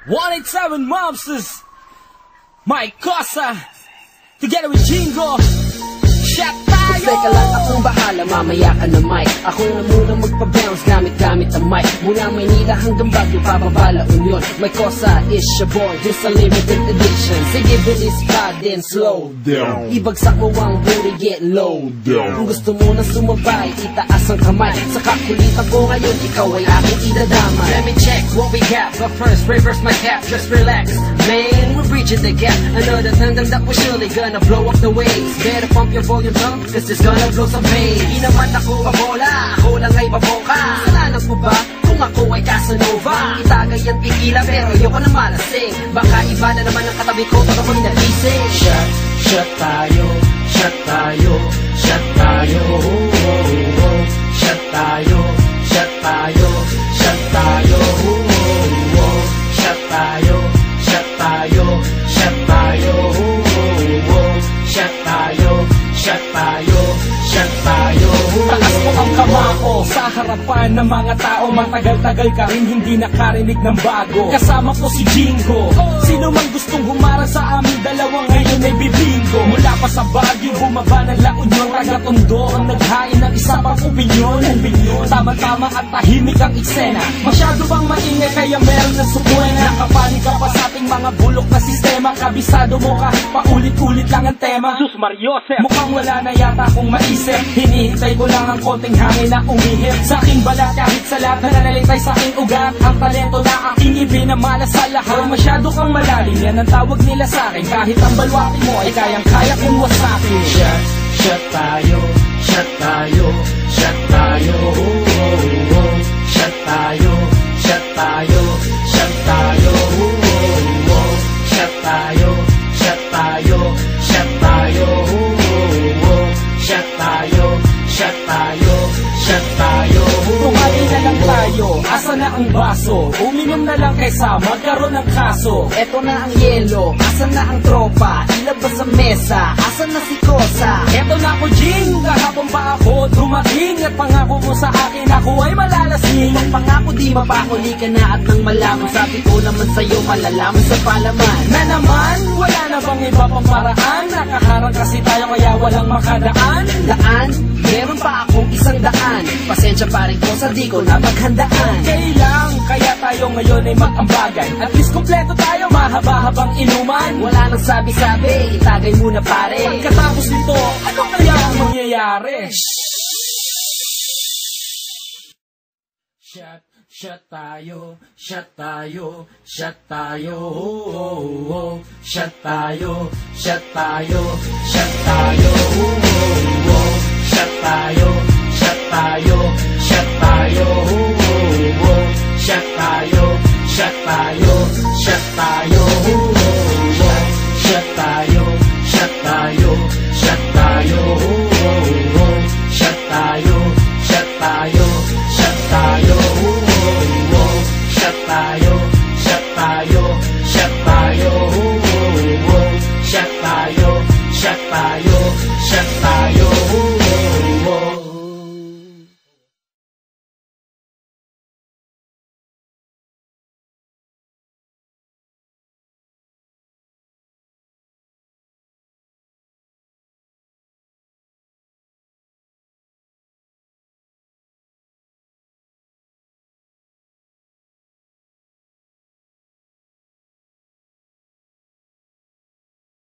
187 Mobsters, Mike Cosa, together with Jingo. Shot tayo! Teka lang, akong bahala, mamaya ka na mic. Ako na muna magpa-bounce, gamit ang mic. Mula Maynila hanggang Baguio, Papabala, Union. May Cosa is your boy, just a limited edition. Sige, bilis ka, then slow down. Ibagsak mo ang booty, get low down. Kung gusto mo na sumabay, itaas ang kamay. Sa kakulitan ko ngayon, ikaw ay aking idadamay. Let me check what we got, but first reverse my cap, just relax. Man, we're reaching the gap. Another tandem that we're surely gonna blow up the waves. Better pump your volume up, cause it's gonna blow some pain. Di naman ako pabola, ako lang ay baboka. Kasalanan ko ba kung ako ay Casanova? Itagay ang tequila pero ayoko na malasing. Baka iba na naman ang katabi ko pag ako'y nagising. Shot tayo, shot tayo, shot tayo. Shot tayo, shot tayo, shot tayo. Shot tayo, shot tayo, shot tayo. Shot tayo, shot tayo, shot tayo. Taas mo ang kamao sa harapan ng mga tao. Matagal-tagal ka rin hindi nakarinig ng bago. Kasama ko si Jingo. Sino man gustong humarang sa aming dalawa ngayon ay bibingo. Mula pa sa Baguio, bumaba ng La Union, taga-Tondo ang naghain ng isa pang opinyon. Tama-tama at tahimik ang eksena. Masyado bang maingay kaya meron na sukwena? Nakapanig ka pa sa ating mga bulok na sistema. Kabisado mo kahit paulit-ulit lang ang tema. Sus Mariosep, mukhang wala na yata akong maisip. Hinihintay ko lang ang konting hangin na umihip sa aking balat, kahit sa lahat na nanalitay sa aking ugat. Ang talento na aking ibinamala sa lahat. Masyado kang malalim, yan ang tawag nila sa akin. Kahit ang balwati mo ay kayang-kaya kong wasakin. Shot tayo, shot tayo, shot tayo. Shot tayo, shot tayo, shot tayo. Shot tayo, shot tayo, shot tayo. Shot tayo, shot tayo, shot tayo. Tumali na lang tayo, asa na ang baso? Uminom na lang kaysa magkaroon ng kaso. Eto na ang yelo, asan na ang tropa? Ilabas sa mesa, asan na si Cosa? Eto na ako Jing, kahapon pa ako dumating. At pangako mo sa akin ako ay malalasing. Pangako di mapakuli ka na at nang malaman. Sabi ko naman sa'yo malalaman sa palaman. Na naman, wala na bang iba pang paraan? Nakaharang kasi tayo kaya walang makadaan. Daan? Meron pa akong 100. Pasensya pa rin ko sa di ko na maghandaan. Okay lang, kaya tayo ngayon ay mag-ambagan. At least kompleto tayo, mahaba-habang inuman. Wala nang sabi-sabi, itagay muna pare. Pagkatapos nito, ano kaya ang mangyayari? Shot tayo, shot tayo, shot tayo. Shot tayo, shot tayo, shot tayo. Shot tayo, shot tayo, shot tayo.